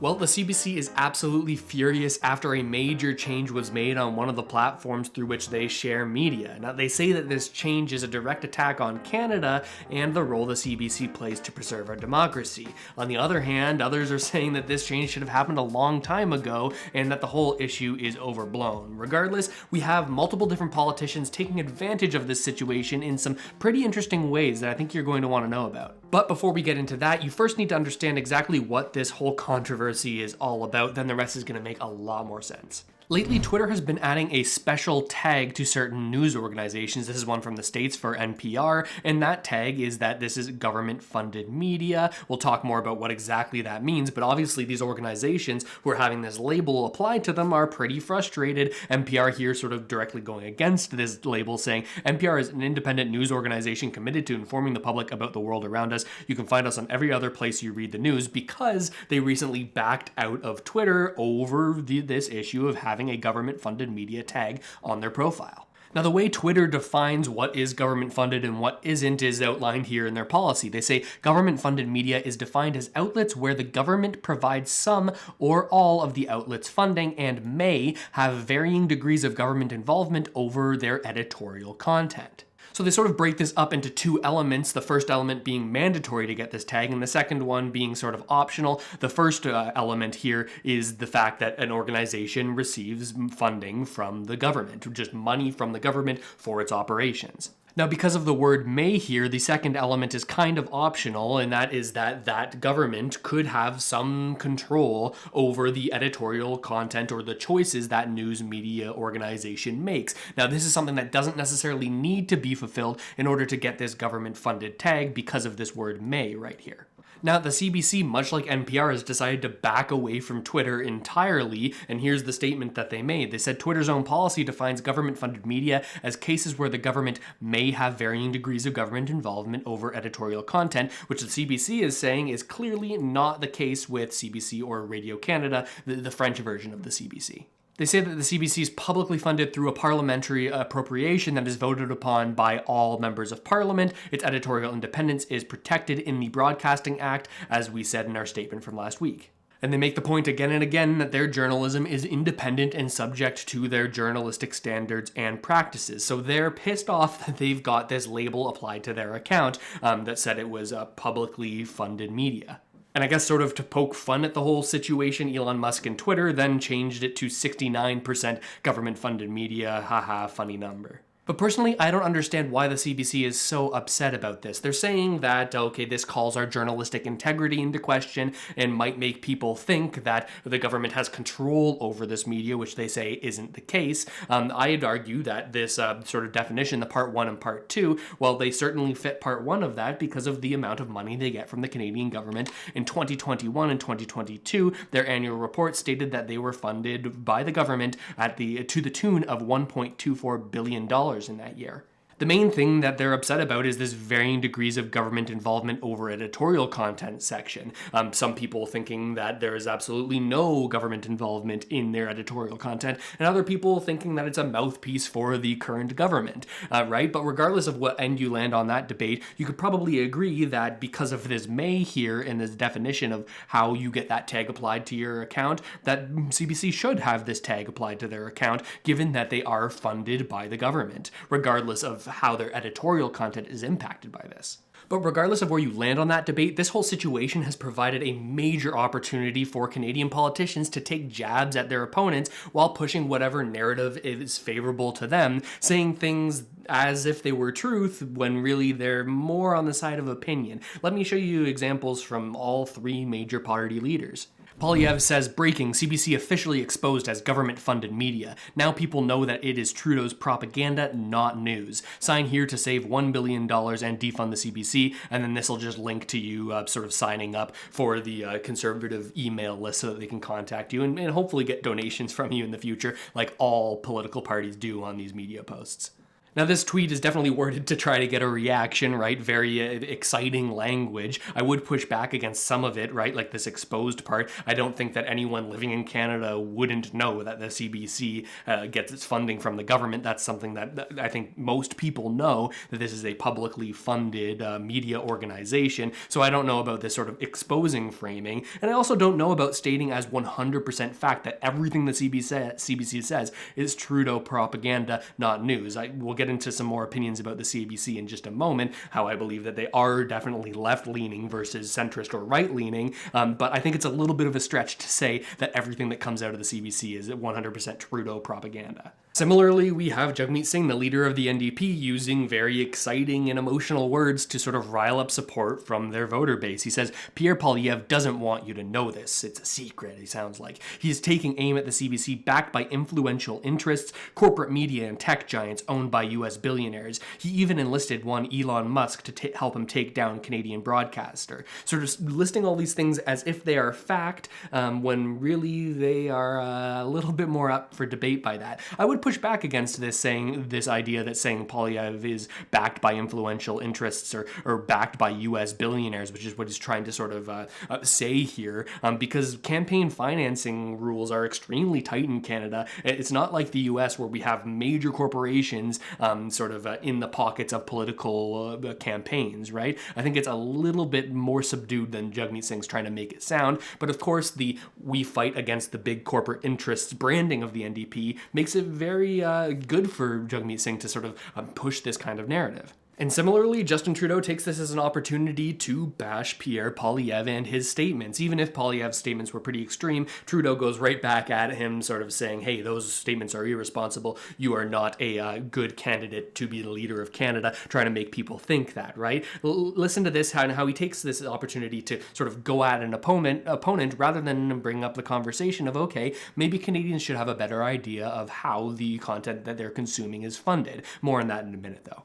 Well, the CBC is absolutely furious after a major change was made on one of the platforms through which they share media. Now, they say that this change is a direct attack on Canada and the role the CBC plays to preserve our democracy. On the other hand, others are saying that this change should have happened a long time ago and that the whole issue is overblown. Regardless, we have multiple different politicians taking advantage of this situation in some pretty interesting ways that I think you're going to want to know about. But before we get into that, you first need to understand exactly what this whole controversy is all about, then the rest is going to make a lot more sense. Lately, Twitter has been adding a special tag to certain news organizations. This is one from the States for NPR, and that tag is that this is government-funded media. We'll talk more about what exactly that means, but obviously these organizations who are having this label applied to them are pretty frustrated. NPR here sort of directly going against this label, saying, NPR is an independent news organization committed to informing the public about the world around us. You can find us on every other place you read the news, because they recently backed out of Twitter over this issue of having a government-funded media tag on their profile. Now, the way Twitter defines what is government-funded and what isn't is outlined here in their policy. They say government-funded media is defined as outlets where the government provides some or all of the outlet's funding and may have varying degrees of government involvement over their editorial content. So they sort of break this up into two elements, the first element being mandatory to get this tag, and the second one being sort of optional. The first element here is the fact that an organization receives funding from the government, just money from the government for its operations. Now, because of the word may here, the second element is kind of optional, and that is that government could have some control over the editorial content or the choices that news media organization makes. Now, this is something that doesn't necessarily need to be fulfilled in order to get this government-funded tag because of this word may right here. Now, the CBC, much like NPR, has decided to back away from Twitter entirely, and here's the statement that they made. They said Twitter's own policy defines government-funded media as cases where the government may have varying degrees of government involvement over editorial content, which the CBC is saying is clearly not the case with CBC or Radio Canada, the French version of the CBC. They say that the CBC is publicly funded through a parliamentary appropriation that is voted upon by all members of parliament. Its editorial independence is protected in the Broadcasting Act, as we said in our statement from last week. And they make the point again and again that their journalism is independent and subject to their journalistic standards and practices. So they're pissed off that they've got this label applied to their account that said it was publicly funded media. And I guess sort of to poke fun at the whole situation, Elon Musk and Twitter then changed it to 69% government-funded media. Haha, funny number. But personally, I don't understand why the CBC is so upset about this. They're saying that, okay, this calls our journalistic integrity into question and might make people think that the government has control over this media, which they say isn't the case. I'd argue that this sort of definition, the part 1 and part 2, well, they certainly fit part 1 of that because of the amount of money they get from the Canadian government. In 2021 and 2022, their annual report stated that they were funded by the government to the tune of $1.24 billion in that year. The main thing that they're upset about is this varying degrees of government involvement over editorial content section. Some people thinking that there is absolutely no government involvement in their editorial content, and other people thinking that it's a mouthpiece for the current government, right? But regardless of what end you land on that debate, you could probably agree that because of this may here in this definition of how you get that tag applied to your account, that CBC should have this tag applied to their account, given that they are funded by the government, regardless of how their editorial content is impacted by this. But regardless of where you land on that debate, this whole situation has provided a major opportunity for Canadian politicians to take jabs at their opponents while pushing whatever narrative is favorable to them, saying things as if they were truth when really they're more on the side of opinion. Let me show you examples from all three major party leaders. Polyev says, breaking, CBC officially exposed as government-funded media. Now people know that it is Trudeau's propaganda, not news. Sign here to save $1 billion and defund the CBC, and then this will just link to you sort of signing up for the conservative email list so that they can contact you and hopefully get donations from you in the future, like all political parties do on these media posts. Now, this tweet is definitely worded to try to get a reaction, right? Very exciting language. I would push back against some of it, right? Like this exposed part. I don't think that anyone living in Canada wouldn't know that the CBC gets its funding from the government. That's something that I think most people know, that this is a publicly funded media organization. So I don't know about this sort of exposing framing. And I also don't know about stating as 100% fact that everything the CBC says is Trudeau propaganda, not news. We'll get into some more opinions about the CBC in just a moment, how I believe that they are definitely left-leaning versus centrist or right-leaning, but I think it's a little bit of a stretch to say that everything that comes out of the CBC is 100% Trudeau propaganda. Similarly, we have Jagmeet Singh, the leader of the NDP, using very exciting and emotional words to sort of rile up support from their voter base. He says, Pierre Poilievre doesn't want you to know this. It's a secret, he sounds like. He's taking aim at the CBC backed by influential interests, corporate media and tech giants owned by US billionaires. He even enlisted one Elon Musk to help him take down Canadian broadcaster. Sort of listing all these things as if they are fact, when really they are a little bit more up for debate by that. I would push back against this idea that saying Poilievre is backed by influential interests or backed by US billionaires, which is what he's trying to sort of say here, because campaign financing rules are extremely tight in Canada. It's not like the US where we have major corporations in the pockets of political campaigns, right? I think it's a little bit more subdued than Jagmeet Singh's trying to make it sound, but of course the "we fight against the big corporate interests" branding of the NDP makes it very good for Jagmeet Singh to sort of push this kind of narrative. And similarly, Justin Trudeau takes this as an opportunity to bash Pierre Poilievre and his statements. Even if Poilievre's statements were pretty extreme, Trudeau goes right back at him, sort of saying, hey, those statements are irresponsible. You are not a good candidate to be the leader of Canada, trying to make people think that, right? Listen to this, how he takes this opportunity to sort of go at an opponent rather than bring up the conversation of, okay, maybe Canadians should have a better idea of how the content that they're consuming is funded. More on that in a minute, though.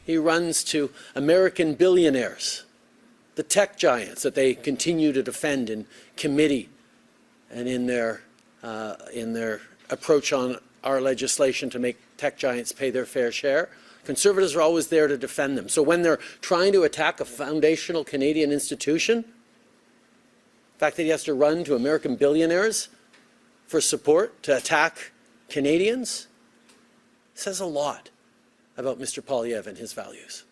He runs to American billionaires, the tech giants that they continue to defend in committee and in their approach on our legislation to make tech giants pay their fair share. Conservatives are always there to defend them. So when they're trying to attack a foundational Canadian institution, the fact that he has to run to American billionaires for support to attack Canadians says a lot about Mr. Poilievre and his values.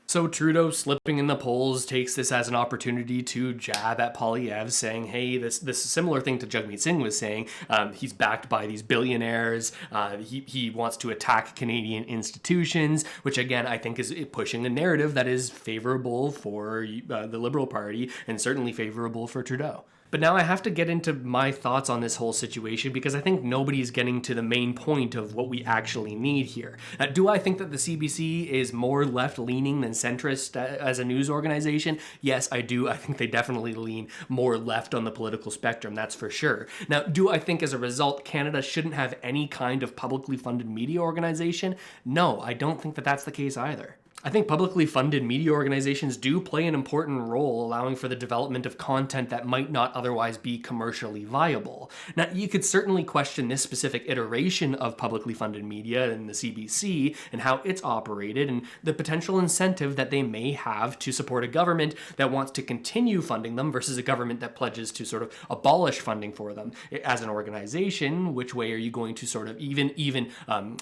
So Trudeau, slipping in the polls, takes this as an opportunity to jab at Poilievre, saying, hey, this similar thing to Jagmeet Singh was saying. He's backed by these billionaires. He wants to attack Canadian institutions, which again, I think is pushing a narrative that is favorable for the Liberal Party and certainly favorable for Trudeau. But now I have to get into my thoughts on this whole situation because I think nobody's getting to the main point of what we actually need here. Do I think that the CBC is more left-leaning than centrist as a news organization? Yes, I do. I think they definitely lean more left on the political spectrum, that's for sure. Now, do I think as a result Canada shouldn't have any kind of publicly funded media organization? No, I don't think that that's the case either. I think publicly funded media organizations do play an important role, allowing for the development of content that might not otherwise be commercially viable. Now, you could certainly question this specific iteration of publicly funded media in the CBC and how it's operated and the potential incentive that they may have to support a government that wants to continue funding them versus a government that pledges to sort of abolish funding for them. As an organization, which way are you going to sort of even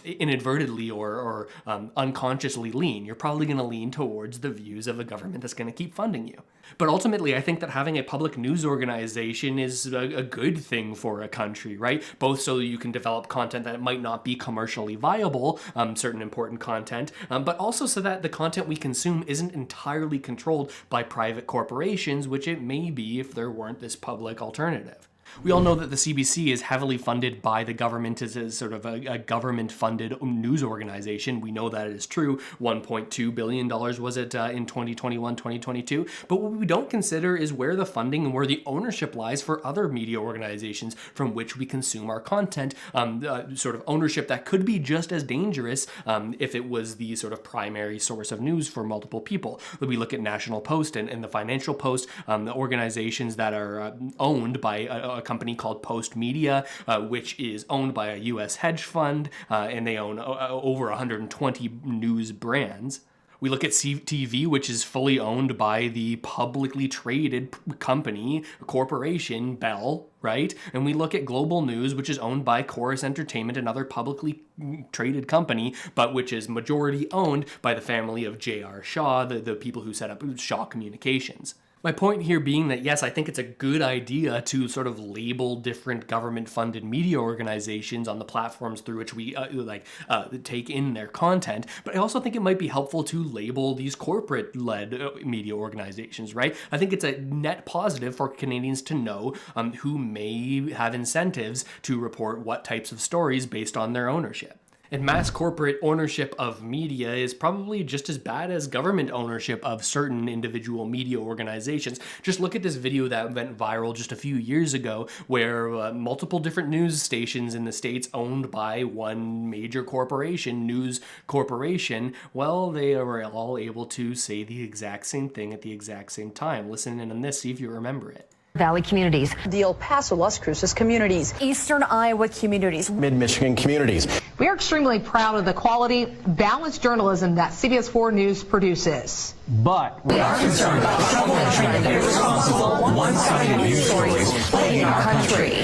inadvertently or unconsciously lean? You're probably going to lean towards the views of a government that's going to keep funding you. But ultimately, I think that having a public news organization is a good thing for a country, right? Both so you can develop content that might not be commercially viable, certain important content, but also so that the content we consume isn't entirely controlled by private corporations, which it may be if there weren't this public alternative. We all know that the CBC is heavily funded by the government as a sort of a government-funded news organization. We know that is true. $1.2 billion was it in 2021, 2022. But what we don't consider is where the funding and where the ownership lies for other media organizations from which we consume our content. Sort of ownership that could be just as dangerous if it was the sort of primary source of news for multiple people. We look at National Post and the Financial Post, the organizations that are owned by a company called Post Media, which is owned by a US hedge fund, and they own over 120 news brands. We look at CTV, which is fully owned by the publicly traded company, corporation, Bell, right? And we look at Global News, which is owned by Chorus Entertainment, another publicly traded company, but which is majority owned by the family of J.R. Shaw, the people who set up Shaw Communications. My point here being that, yes, I think it's a good idea to sort of label different government-funded media organizations on the platforms through which we take in their content, but I also think it might be helpful to label these corporate-led media organizations, right? I think it's a net positive for Canadians to know who may have incentives to report what types of stories based on their ownership. And mass corporate ownership of media is probably just as bad as government ownership of certain individual media organizations. Just look at this video that went viral just a few years ago where multiple different news stations in the States owned by one major corporation, news corporation, well, they were all able to say the exact same thing at the exact same time. Listen in on this, see if you remember it. Valley communities, the El Paso, Las Cruces communities, Eastern Iowa communities, Mid-Michigan communities. We are extremely proud of the quality, balanced journalism that CBS 4 News produces. But we are concerned about troubling irresponsible, one-sided news stories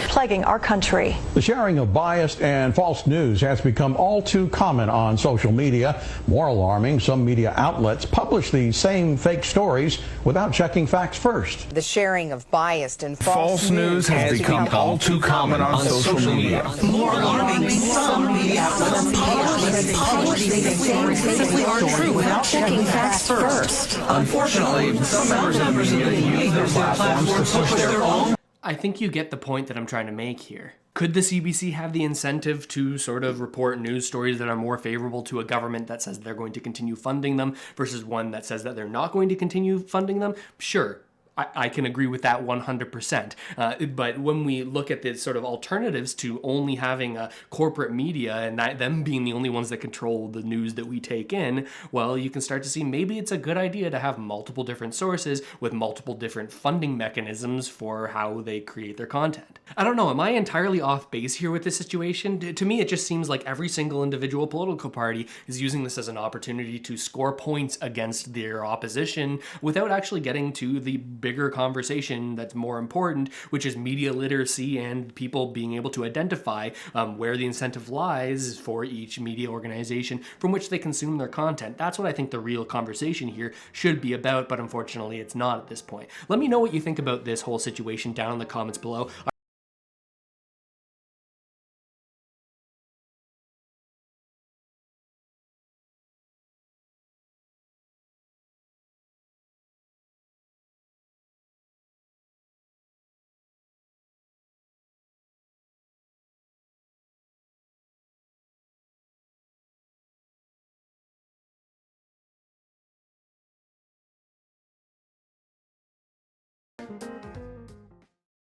plaguing our country. The sharing of biased and false news has become all too common on social media. More alarming, some media outlets publish these same fake stories without checking facts first. The sharing of biased and false news has become all too common on social media. More alarming, some media outlets publish these same fake stories without checking facts first. Unfortunately, some members of the media use their platforms to push their own. I think you get the point that I'm trying to make here. Could the CBC have the incentive to sort of report news stories that are more favorable to a government that says they're going to continue funding them versus one that says that they're not going to continue funding them? Sure. I can agree with that 100%. But when we look at the sort of alternatives to only having corporate media and them being the only ones that control the news that we take in, well, you can start to see maybe it's a good idea to have multiple different sources with multiple different funding mechanisms for how they create their content. I don't know, am I entirely off base here with this situation? To me, it just seems like every single individual political party is using this as an opportunity to score points against their opposition without actually getting to the bigger conversation that's more important, which is media literacy and people being able to identify where the incentive lies for each media organization from which they consume their content. That's what I think the real conversation here should be about, but unfortunately it's not at this point. Let me know what you think about this whole situation down in the comments below.